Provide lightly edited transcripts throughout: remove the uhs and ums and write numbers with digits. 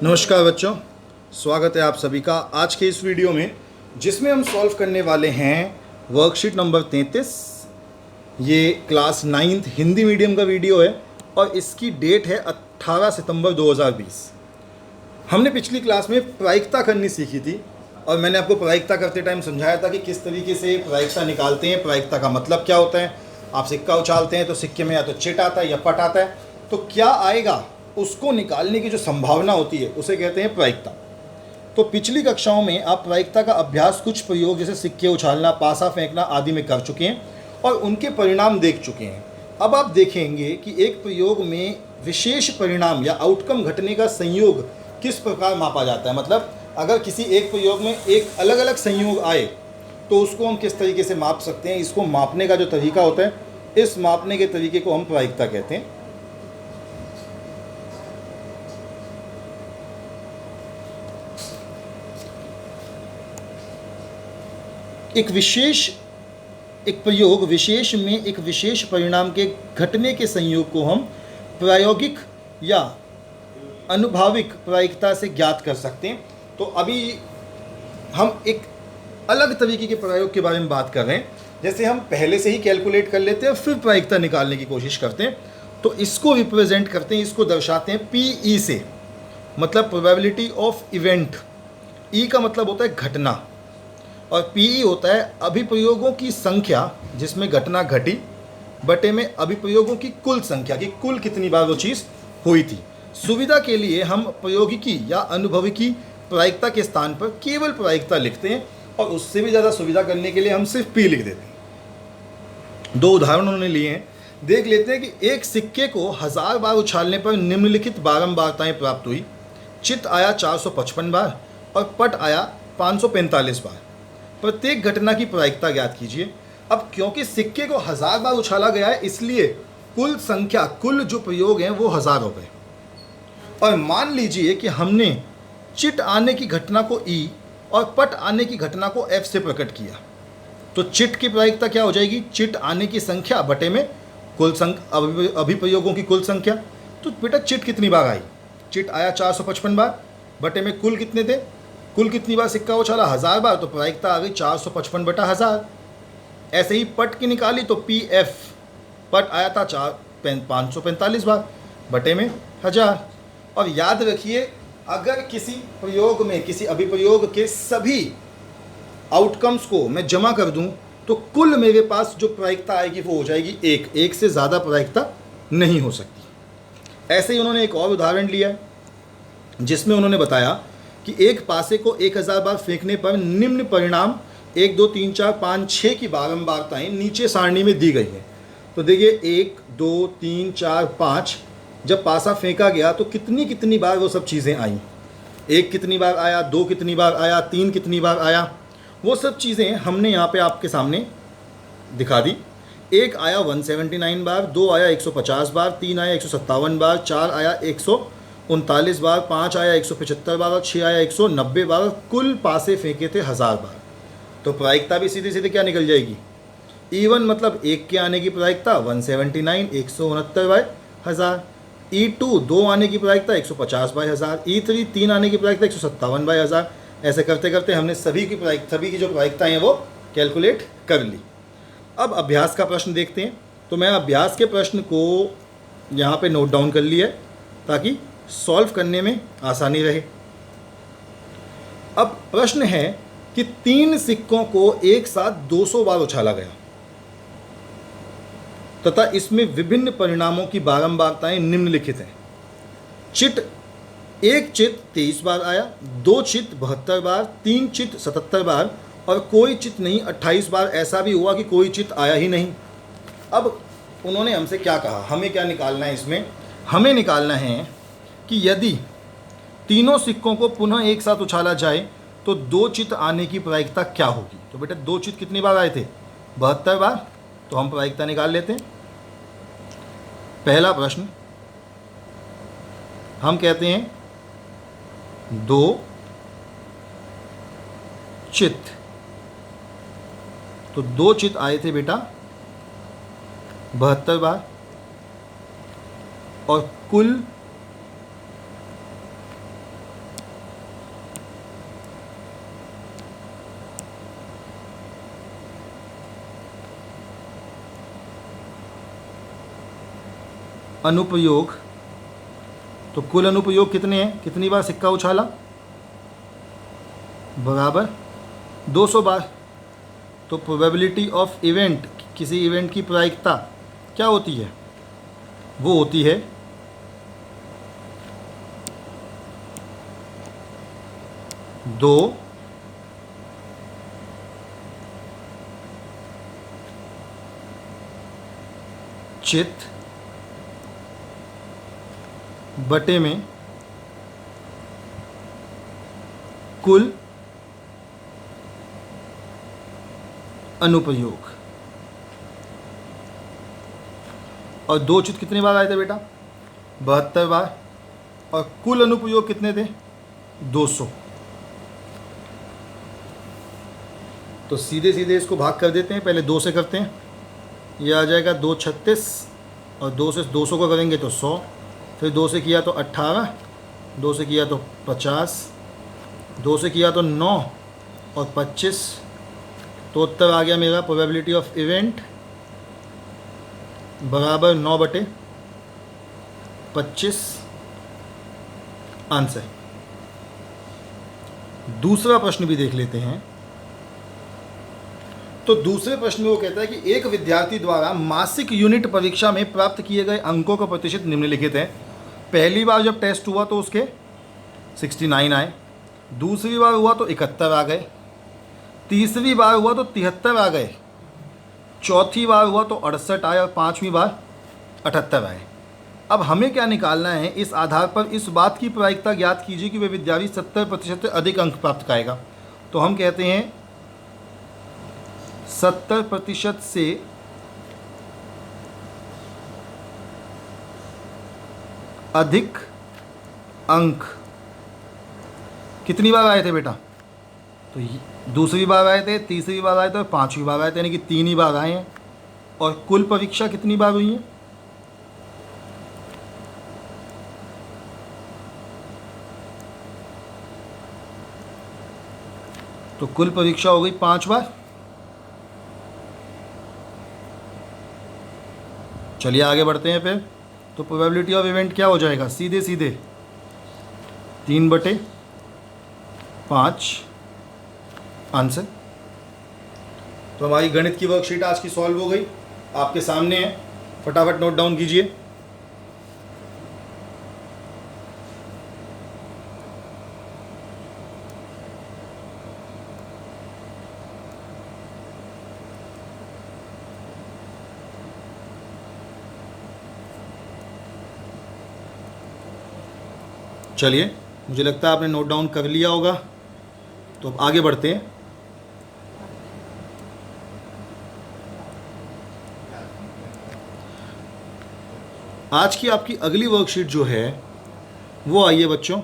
नमस्कार बच्चों, स्वागत है आप सभी का आज के इस वीडियो में, जिसमें हम सॉल्व करने वाले हैं वर्कशीट नंबर 33। ये क्लास 9th हिंदी मीडियम का वीडियो है और इसकी डेट है 18 सितंबर 2020। हमने पिछली क्लास में प्रायिकता करनी सीखी थी और मैंने आपको प्रायिकता करते टाइम समझाया था कि किस तरीके से प्रायिकता निकालते हैं, प्रायिकता का मतलब क्या होता है। आप सिक्का उछालते हैं तो सिक्के में या तो चिट आता है या पट आता है, तो क्या आएगा उसको निकालने की जो संभावना होती है उसे कहते हैं प्रायिकता। तो पिछली कक्षाओं में आप प्रायिकता का अभ्यास कुछ प्रयोग जैसे सिक्के उछालना, पासा फेंकना आदि में कर चुके हैं और उनके परिणाम देख चुके हैं। अब आप देखेंगे कि एक प्रयोग में विशेष परिणाम या आउटकम घटने का संयोग किस प्रकार मापा जाता है। मतलब अगर किसी एक प्रयोग में एक अलग अलग संयोग आए तो उसको हम किस तरीके से माप सकते हैं। इसको मापने का जो तरीका होता है, इस मापने के तरीके को हम प्रायिकता कहते हैं। एक प्रयोग विशेष में एक विशेष परिणाम के घटने के संयोग को हम प्रायोगिक या अनुभाविक प्रायिकता से ज्ञात कर सकते हैं। तो अभी हम एक अलग तरीके के प्रयोग के बारे में बात कर रहे हैं। जैसे हम पहले से ही कैलकुलेट कर लेते हैं फिर प्रायिकता निकालने की कोशिश करते हैं। तो इसको रिप्रेजेंट करते हैं, इसको दर्शाते हैं PE से, मतलब प्रोबेबिलिटी ऑफ इवेंट। E का मतलब होता है घटना और PE होता है अभिप्रयोगों की संख्या जिसमें घटना घटी बटे में अभिप्रयोगों की कुल संख्या, कि कुल कितनी बार वो चीज़ हुई थी। सुविधा के लिए हम प्रयोगिकी या अनुभविकी प्रायिकता के स्थान पर केवल प्रायिकता लिखते हैं और उससे भी ज़्यादा सुविधा करने के लिए हम सिर्फ P लिख देते हैं। दो उदाहरण उन्होंने लिए हैं, देख लेते हैं कि एक सिक्के को 1000 बार उछालने पर निम्नलिखित बारंबारताएँ प्राप्त हुई। चित आया 455 बार और पट आया 545 बार। प्रत्येक घटना की प्रायिकता ज्ञात कीजिए। अब क्योंकि सिक्के को 1000 बार उछाला गया है इसलिए कुल संख्या, कुल जो प्रयोग हैं वो 1000 हो गए। और मान लीजिए कि हमने चिट आने की घटना को E और पट आने की घटना को F से प्रकट किया, तो चिट की प्रायिकता क्या हो जाएगी? चिट आने की संख्या बटे में कुल अभिप्रयोगों की कुल संख्या। तो बेटा चिट कितनी बार आई? चिट आया 455 बार बटे में कुल कितने थे? कुल कितनी बार सिक्का उछाला? 1000 बार, तो प्रायिकता आ गई 455 बटा 1000। ऐसे ही पट की निकाली तो PF, पट आया था 545 बार बटे में 1000। और याद रखिए, अगर किसी प्रयोग में किसी अभिप्रयोग के सभी आउटकम्स को मैं जमा कर दूं तो कुल मेरे पास जो प्रायिकता आएगी वो हो जाएगी एक से ज़्यादा प्रायिकता नहीं हो सकती। ऐसे ही उन्होंने एक और उदाहरण लिया है जिसमें उन्होंने बताया कि एक पासे को 1000 बार फेंकने पर निम्न परिणाम 1 2 3 4 5 6 की बारंबारताएँ नीचे सारणी में दी गई हैं। तो देखिए 1 2 3 4 5 जब पासा फेंका गया तो कितनी बार वो सब चीज़ें आईं। 1 कितनी बार आया, 2 कितनी बार आया, 3 कितनी बार आया, वो सब चीज़ें हमने यहाँ पे आपके सामने दिखा दी। 1 आया 179 बार, 2 आया 150 बार, 3 आया 157 बार, 4 आया 139 बार, 5 आया 175 बार और 6 आया 190 बार। कुल पासे फेंके थे 1000 बार। तो प्रायिकता भी सीधे सीधे क्या निकल जाएगी? E1 मतलब 1 के आने की प्रायिकता 179 169 बाय 1000। E2 2 आने की प्रायिकता 150 बाय 1000। E3 3 आने की प्रायिकता 157 बाय 1000। ऐसे करते करते हमने सभी की जो प्रायिकताएँ हैं वो कैलकुलेट कर ली। अब अभ्यास का प्रश्न देखते हैं। तो मैं अभ्यास के प्रश्न को यहाँ पे नोट डाउन कर लिया है ताकि सॉल्व करने में आसानी रहे। अब प्रश्न है कि 3 सिक्कों को एक साथ 200 बार उछाला गया तथा इसमें विभिन्न परिणामों की बारंबारताएं निम्नलिखित हैं। एक चित 23 बार आया, 2 चित 72 बार, 3 चित 77 बार और कोई चित नहीं 28 बार। ऐसा भी हुआ कि कोई चित आया ही नहीं। अब उन्होंने हमसे क्या कहा, हमें क्या निकालना है इसमें? हमें निकालना है कि यदि तीनों सिक्कों को पुनः एक साथ उछाला जाए तो 2 चित आने की प्रायिकता क्या होगी। तो बेटा 2 चित कितनी बार आए थे? 72 बार। तो हम प्रायिकता निकाल लेते हैं। पहला प्रश्न हम कहते हैं 2 चित, तो 2 चित आए थे बेटा 72 बार और कुल अनुप्रयोग, तो कुल अनुप्रयोग कितने हैं, कितनी बार सिक्का उछाला, बराबर 200 बार। तो प्रोबेबिलिटी ऑफ इवेंट, किसी इवेंट की प्रायिकता क्या होती है, वो होती है 2 चित बटे में कुल अनुप्रयोग। और 2 चित कितनी बार आए थे बेटा, 72 बार। और कुल अनुप्रयोग कितने थे, 200। तो सीधे सीधे इसको भाग कर देते हैं, पहले 2 से करते हैं, ये आ जाएगा 2 36, और 2 से 200 को करेंगे तो 100, फिर 2 से किया तो 18, 2 से किया तो 50, 2 से किया तो 9 और 25। तो उत्तर आ गया मेरा प्रोबेबिलिटी ऑफ इवेंट बराबर 9/25 आंसर। दूसरा प्रश्न भी देख लेते हैं। तो दूसरे प्रश्न में वो कहता है कि एक विद्यार्थी द्वारा मासिक यूनिट परीक्षा में प्राप्त किए गए अंकों का प्रतिशत निम्नलिखित है। पहली बार जब टेस्ट हुआ तो उसके 69 आए, दूसरी बार हुआ तो 71 आ गए, तीसरी बार हुआ तो 73 आ गए, चौथी बार हुआ तो 68 आए, और 5वीं बार 78 आए। अब हमें क्या निकालना है, इस आधार पर इस बात की प्रायिकता ज्ञात कीजिए कि वह विद्यार्थी 70% से अधिक अंक प्राप्त करेगा। तो हम कहते हैं 70% से अधिक अंक कितनी बार आए थे बेटा, तो दूसरी बार आए थे, तीसरी बार आए थे और 5वीं बार आए थे, यानी कि 3 ही बार आए हैं। और कुल परीक्षा कितनी बार हुई है, तो कुल परीक्षा हो गई 5 बार। चलिए आगे बढ़ते हैं फिर। तो प्रोबेबिलिटी ऑफ इवेंट क्या हो जाएगा, सीधे सीधे 3/5 आंसर। तो हमारी गणित की वर्कशीट आज की सॉल्व हो गई, आपके सामने है, फटाफट नोट डाउन कीजिए। चलिए, मुझे लगता है आपने नोट डाउन कर लिया होगा, तो अब आगे बढ़ते हैं। आज की आपकी अगली वर्कशीट जो है वो आई है बच्चों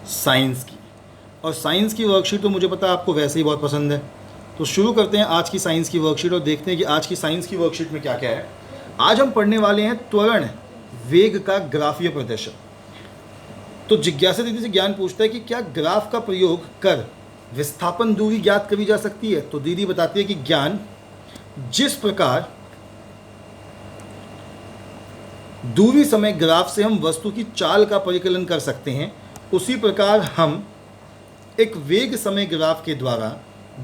साइंस की, और साइंस की वर्कशीट तो मुझे पता है आपको वैसे ही बहुत पसंद है। तो शुरू करते हैं आज की साइंस की वर्कशीट और देखते हैं कि आज की साइंस की वर्कशीट में क्या क्या है। आज हम पढ़ने वाले हैं त्वरण वेग का ग्राफीय प्रदर्शन। तो जिज्ञासा दीदी से ज्ञान पूछता है कि क्या ग्राफ का प्रयोग कर विस्थापन दूरी ज्ञात करी जा सकती है। तो दीदी बताती है कि ज्ञान, जिस प्रकार दूरी समय ग्राफ से हम वस्तु की चाल का परिकलन कर सकते हैं, उसी प्रकार हम एक वेग समय ग्राफ के द्वारा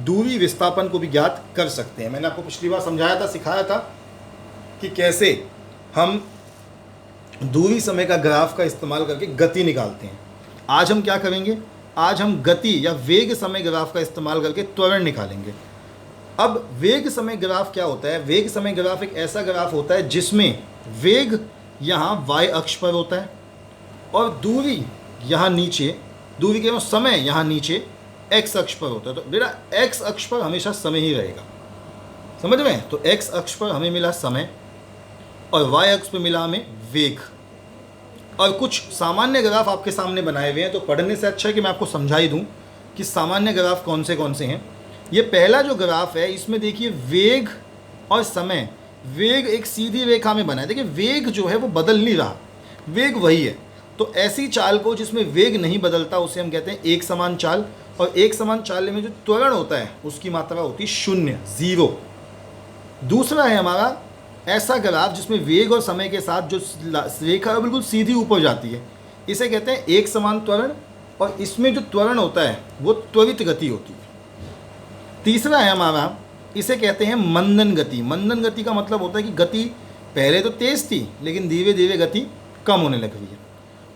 दूरी विस्थापन को भी ज्ञात कर सकते हैं। मैंने आपको पिछली बार समझाया था, सिखाया था कि कैसे हम दूरी समय का ग्राफ का इस्तेमाल करके गति निकालते हैं। आज हम क्या करेंगे, आज हम गति या वेग समय ग्राफ का इस्तेमाल करके त्वरण निकालेंगे। अब वेग समय ग्राफ क्या होता है, वेग समय ग्राफ एक ऐसा ग्राफ होता है जिसमें वेग यहाँ y अक्ष पर होता है और दूरी यहाँ नीचे, दूरी के समय यहाँ नीचे x अक्ष पर होता है। तो बेटा x अक्ष पर हमेशा समय ही रहेगा, समझ में। तो x अक्ष पर हमें मिला समय और y अक्ष पर मिला हमें वेग। और कुछ सामान्य ग्राफ आपके सामने बनाए हुए हैं, तो पढ़ने से अच्छा है कि मैं आपको समझा ही दूँ कि सामान्य ग्राफ कौन से हैं। ये पहला जो ग्राफ है इसमें देखिए वेग और समय, वेग एक सीधी रेखा में बना है। देखिए वेग जो है वो बदल नहीं रहा, वेग वही है। तो ऐसी चाल को जिसमें वेग नहीं बदलता उसे हम कहते हैं एक समान चाल। और एक समान चाल में जो त्वरण होता है उसकी मात्रा होती है 0, 0। दूसरा है हमारा ऐसा ग्राफ जिसमें वेग और समय के साथ जो रेखा है बिल्कुल सीधी ऊपर जाती है, इसे कहते हैं एक समान त्वरण, और इसमें जो त्वरण होता है वो त्वरित गति होती है। तीसरा है हमारा, इसे कहते हैं मंदन गति। मंदन गति का मतलब होता है कि गति पहले तो तेज़ थी लेकिन धीरे धीरे गति कम होने लग रही है।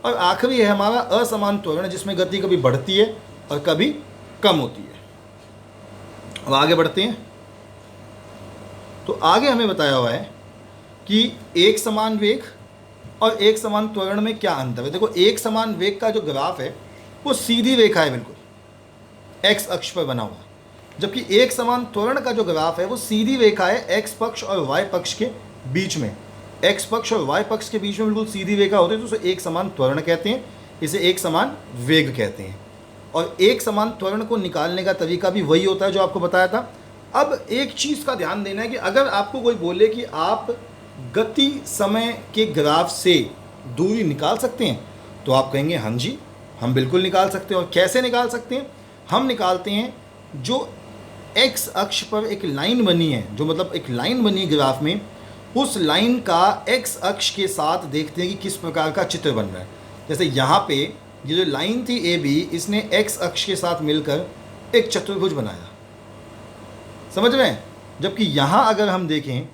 और आखिरी है हमारा असमान त्वरण, जिसमें गति कभी बढ़ती है और कभी कम होती है। अब आगे बढ़ते हैं। तो आगे हमें बताया हुआ है कि एक समान वेग और एक समान त्वरण में क्या अंतर है। देखो, एक समान वेग का जो ग्राफ है वो सीधी रेखा है, बिल्कुल एक्स अक्ष पर बना हुआ, जबकि एक समान त्वरण का जो ग्राफ है वो सीधी रेखा है एक्स पक्ष और वाई पक्ष के बीच में। एक्स पक्ष और वाई पक्ष के बीच में बिल्कुल सीधी रेखा होती है, तो उसे एक समान त्वरण कहते हैं, इसे एक समान वेग कहते हैं। और एक समान त्वरण को निकालने का तरीका भी वही होता है जो आपको बताया था। अब एक चीज़ का ध्यान देना है कि अगर आपको कोई बोले कि आप गति समय के ग्राफ से दूरी निकाल सकते हैं, तो आप कहेंगे हाँ जी, हम बिल्कुल निकाल सकते हैं। और कैसे निकाल सकते हैं? हम निकालते हैं, जो एक्स अक्ष पर एक लाइन बनी है, जो मतलब एक लाइन बनी है ग्राफ में, उस लाइन का एक्स अक्ष के साथ देखते हैं कि किस प्रकार का चित्र बन रहा है। जैसे यहाँ पे ये जो लाइन थी ए बी, इसने एक्स अक्ष के साथ मिलकर एक चतुर्भुज बनाया, समझ रहे हैं। जबकि यहाँ अगर हम देखें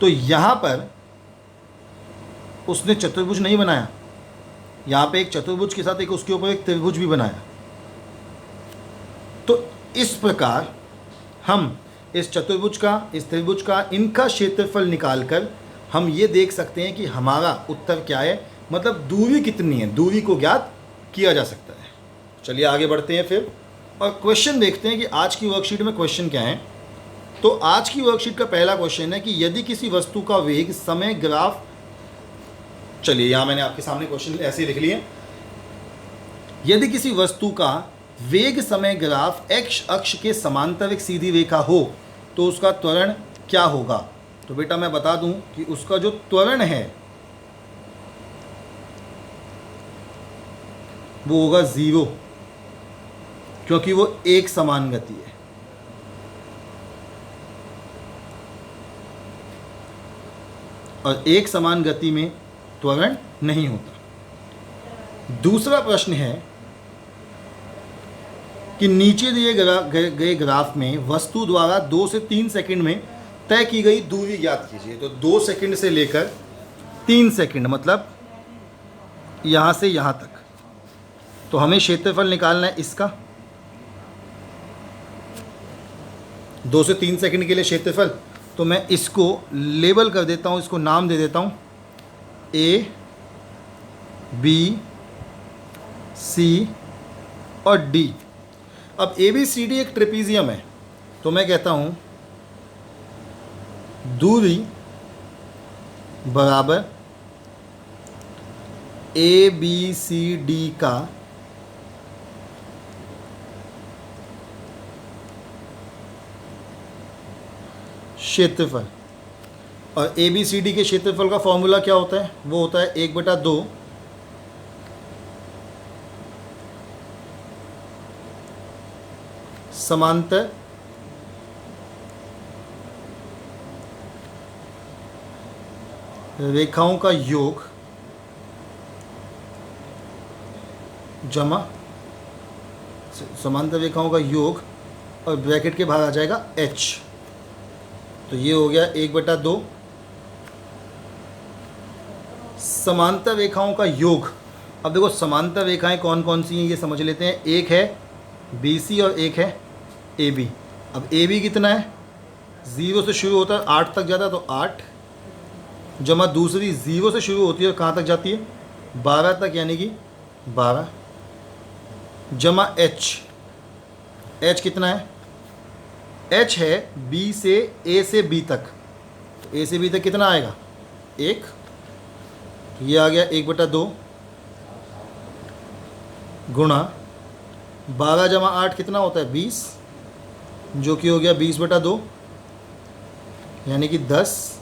तो यहाँ पर उसने चतुर्भुज नहीं बनाया, यहाँ पे एक चतुर्भुज के साथ एक उसके ऊपर एक त्रिभुज भी बनाया। तो इस प्रकार हम इस चतुर्भुज का, इस त्रिभुज का, इनका क्षेत्रफल निकालकर हम ये देख सकते हैं कि हमारा उत्तर क्या है, मतलब दूरी कितनी है, दूरी को ज्ञात किया जा सकता है। चलिए आगे बढ़ते हैं फिर और क्वेश्चन देखते हैं कि आज की वर्कशीट में क्वेश्चन क्या है। तो आज की वर्कशीट का पहला क्वेश्चन है कि यदि किसी वस्तु का वेग समय ग्राफ, चलिए यहाँ मैंने आपके सामने क्वेश्चन ऐसे लिख लिए, यदि किसी वस्तु का वेग समय ग्राफ एक्स अक्ष के समांतर एक सीधी रेखा हो तो उसका त्वरण क्या होगा। तो बेटा मैं बता दूं कि उसका जो त्वरण है वो होगा 0, क्योंकि वो एक समान गति है। और एक समान गति में त्वरण नहीं होता। दूसरा प्रश्न है कि नीचे दिए गए ग्राफ में वस्तु द्वारा 2 से 3 सेकंड में तय की गई दूरी ज्ञात कीजिए। तो 2 सेकंड से लेकर 3 सेकंड, मतलब यहाँ से यहाँ तक। तो हमें क्षेत्रफल निकालना है इसका, 2 से 3 सेकंड के लिए क्षेत्रफल। तो मैं इसको लेबल कर देता हूँ, इसको नाम दे देता हूँ A, B, C और D। अब ABCD एक ट्रेपीजियम है, तो मैं कहता हूँ दूरी बराबर ABCD का क्षेत्रफल। और ABCD के क्षेत्रफल का फॉर्मूला क्या होता है? वो होता है 1/2 समांतर रेखाओं का योग जमा समांतर रेखाओं का योग, और ब्रैकेट के बाहर आ जाएगा h। तो ये हो गया 1/2 समांतर रेखाओं का योग। अब देखो समांतर रेखाएं कौन कौन सी हैं ये समझ लेते हैं। एक है BC और एक है AB। अब AB कितना है? 0 से शुरू होता है 8 तक जाता है, तो 8 जमा दूसरी 0 से शुरू होती है और कहाँ तक जाती है? 12 तक, यानी कि 12 जमा H कितना है? H है B से A से B तक। तो A से B तक कितना आएगा? 1। तो ये आ गया 1/2 गुणा 12 जमा 8 कितना होता है? 20, जो कि हो गया 20/2, यानी कि 10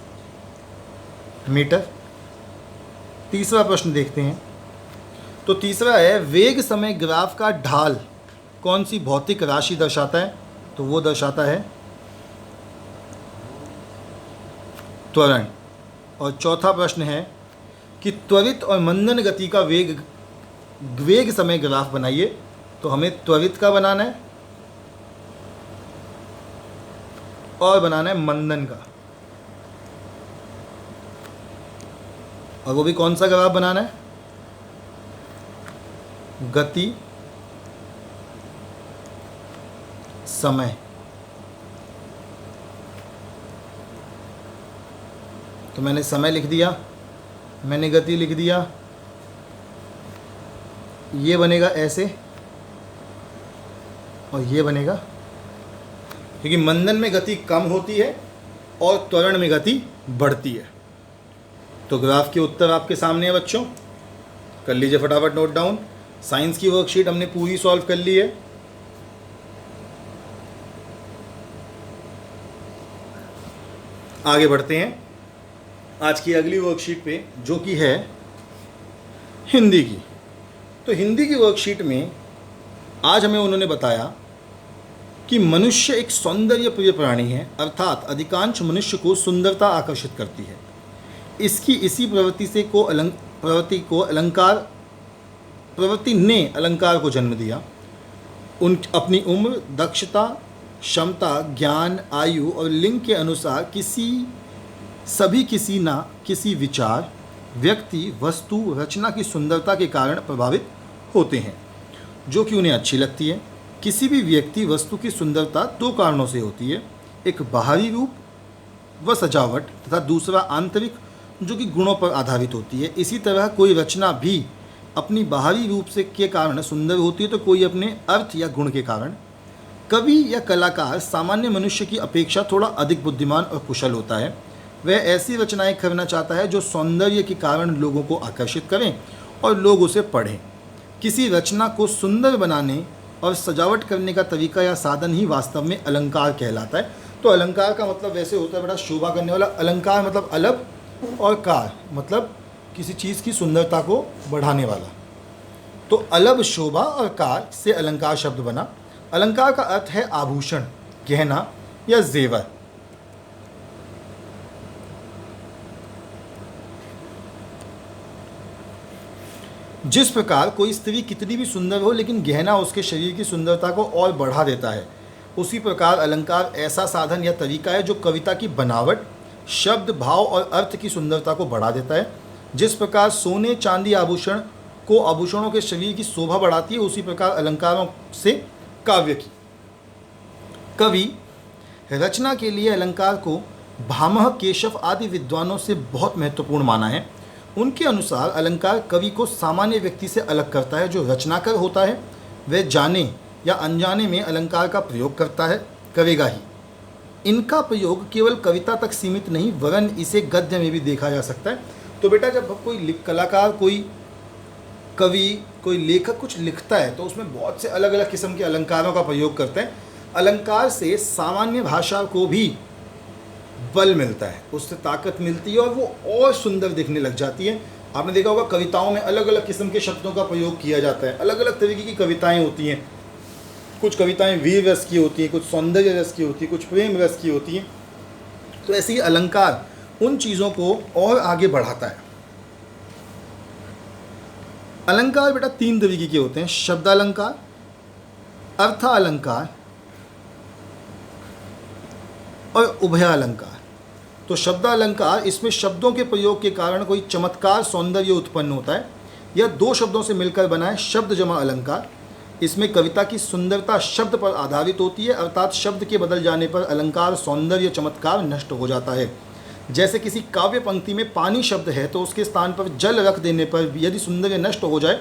मीटर। तीसरा प्रश्न देखते हैं। तो तीसरा है वेग समय ग्राफ का ढाल कौन सी भौतिक राशि दर्शाता है? तो वो दर्शाता है त्वरण। और चौथा प्रश्न है कि त्वरित और मंदन गति का वेग समय ग्राफ बनाइए। तो हमें त्वरित का बनाना है और बनाना है मंदन का, और वो भी कौन सा ग्राफ बनाना है? गति समय। तो मैंने समय लिख दिया, मैंने गति लिख दिया, ये बनेगा ऐसे और ये बनेगा, क्योंकि मंदन में गति कम होती है और त्वरण में गति बढ़ती है। तो ग्राफ के उत्तर आपके सामने है बच्चों, कर लीजिए फटाफट नोट डाउन। साइंस की वर्कशीट हमने पूरी सॉल्व कर ली है। आगे बढ़ते हैं आज की अगली वर्कशीट पे, जो कि है हिंदी की। तो हिंदी की वर्कशीट में आज हमें उन्होंने बताया कि मनुष्य एक सौंदर्य प्रिय प्राणी है, अर्थात अधिकांश मनुष्य को सुंदरता आकर्षित करती है। इसकी इसी प्रवृत्ति ने अलंकार को जन्म दिया। अपनी उम्र, दक्षता, क्षमता, ज्ञान, आयु और लिंग के अनुसार किसी न किसी विचार, व्यक्ति, वस्तु, रचना की सुंदरता के कारण प्रभावित होते हैं, जो कि उन्हें अच्छी लगती है। किसी भी व्यक्ति, वस्तु की सुंदरता दो कारणों से होती है, एक बाहरी रूप व सजावट तथा दूसरा आंतरिक, जो कि गुणों पर आधारित होती है। इसी तरह कोई रचना भी अपनी बाहरी रूप से के कारण सुंदर होती है, तो कोई अपने अर्थ या गुण के कारण। कवि या कलाकार सामान्य मनुष्य की अपेक्षा थोड़ा अधिक बुद्धिमान और कुशल होता है। वह ऐसी रचनाएं करना चाहता है जो सौंदर्य के कारण लोगों को आकर्षित करें और लोग उसे पढ़ें। किसी रचना को सुंदर बनाने और सजावट करने का तरीका या साधन ही वास्तव में अलंकार कहलाता है। तो अलंकार का मतलब वैसे होता है बेटा शोभा करने वाला। अलंकार मतलब अलग, और कार मतलब किसी चीज़ की सुंदरता को बढ़ाने वाला। तो अलग, शोभा और कार से अलंकार शब्द बना। अलंकार का अर्थ है आभूषण, गहना या जेवर। जिस प्रकार कोई स्त्री कितनी भी सुंदर हो लेकिन गहना उसके शरीर की सुंदरता को और बढ़ा देता है, उसी प्रकार अलंकार ऐसा साधन या तरीका है जो कविता की बनावट, शब्द, भाव और अर्थ की सुंदरता को बढ़ा देता है। जिस प्रकार सोने चांदी आभूषणों के शरीर की शोभा बढ़ाती है, उसी प्रकार अलंकारों से काव्य की। कवि रचना के लिए अलंकार को भामह, केशव आदि विद्वानों से बहुत महत्वपूर्ण माना है। उनके अनुसार अलंकार कवि को सामान्य व्यक्ति से अलग करता है। जो रचनाकार होता है वह जाने या अनजाने में अलंकार का प्रयोग करेगा ही। इनका प्रयोग केवल कविता तक सीमित नहीं, वरन इसे गद्य में भी देखा जा सकता है। तो बेटा जब कोई कलाकार, कोई कवि, कोई लेखक कुछ लिखता है तो उसमें बहुत से अलग अलग किस्म के अलंकारों का प्रयोग करते हैं। अलंकार से सामान्य भाषा को भी बल मिलता है, उससे ताकत मिलती है और वो और सुंदर दिखने लग जाती है। आपने देखा होगा कविताओं में अलग अलग किस्म के शब्दों का प्रयोग किया जाता है। अलग अलग तरीके की कविताएं होती हैं। कुछ कविताएं वीर रस की होती हैं, कुछ सौंदर्य रस की होती हैं, कुछ प्रेम रस की होती हैं। तो ऐसे ही अलंकार उन चीज़ों को और आगे बढ़ाता है। अलंकार बेटा तीन तरीके के होते हैं, शब्दालंकार, अर्थालंकार और उभयालंकार। तो शब्दालंकार, इसमें शब्दों के प्रयोग के कारण कोई चमत्कार, सौंदर्य उत्पन्न होता है। यह दो शब्दों से मिलकर बना है, शब्द जमा अलंकार। इसमें कविता की सुंदरता शब्द पर आधारित होती है, अर्थात शब्द के बदल जाने पर अलंकार, सौंदर्य, चमत्कार नष्ट हो जाता है। जैसे किसी काव्य पंक्ति में पानी शब्द है तो उसके स्थान पर जल रख देने पर यदि सौंदर्य नष्ट हो जाए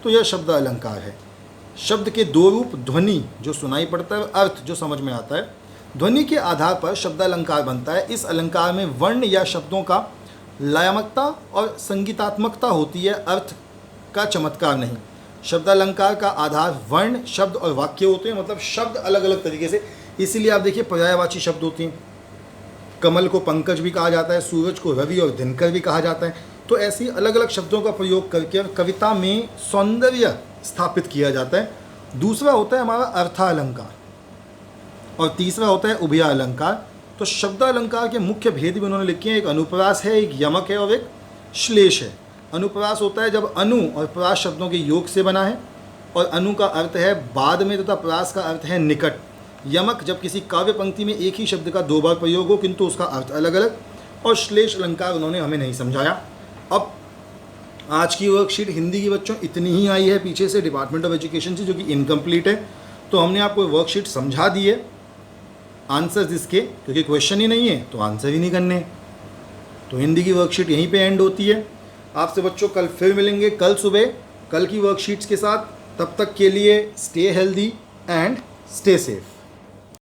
तो यह शब्द अलंकार है। शब्द के दो रूप, ध्वनि जो सुनाई पड़ता है, अर्थ जो समझ में आता है। ध्वनि के आधार पर शब्दालंकार बनता है। इस अलंकार में वर्ण या शब्दों का लयात्मकता और संगीतात्मकता होती है, अर्थ का चमत्कार नहीं। शब्दालंकार का आधार वर्ण, शब्द और वाक्य होते हैं, मतलब शब्द अलग अलग तरीके से। इसीलिए आप देखिए पर्यायवाची शब्द होते हैं। कमल को पंकज भी कहा जाता है, सूरज को रवि और दिनकर भी कहा जाता है। तो ऐसी अलग अलग शब्दों का प्रयोग करके कविता में सौंदर्य स्थापित किया जाता है। दूसरा होता है हमारा अर्थालंकार और तीसरा होता है उभयालंकार। तो शब्दालंकार के मुख्य भेद भी उन्होंने लिखे हैं। एक अनुप्रास है, एक यमक है और एक श्लेष है। अनुप्रास होता है जब अनु और प्रास शब्दों के योग से बना है और अनु का अर्थ है बाद में तथा प्रास का अर्थ है निकट। यमक जब किसी काव्य पंक्ति में एक ही शब्द का दो बार प्रयोग हो किंतु उसका अर्थ अलग अलग। और श्लेष अलंकार उन्होंने हमें नहीं समझाया। अब आज की वर्कशीट हिंदी की बच्चों इतनी ही आई है पीछे से डिपार्टमेंट ऑफ एजुकेशन से, जो कि इनकम्प्लीट है। तो हमने आपको वर्कशीट समझा दी है, आंसर्स इसके, क्योंकि क्वेश्चन ही नहीं है तो आंसर ही नहीं करने। तो हिंदी की वर्कशीट यहीं पे एंड होती है। आपसे बच्चों कल फिर मिलेंगे, कल सुबह कल की वर्कशीट्स के साथ। तब तक के लिए stay healthy and stay safe.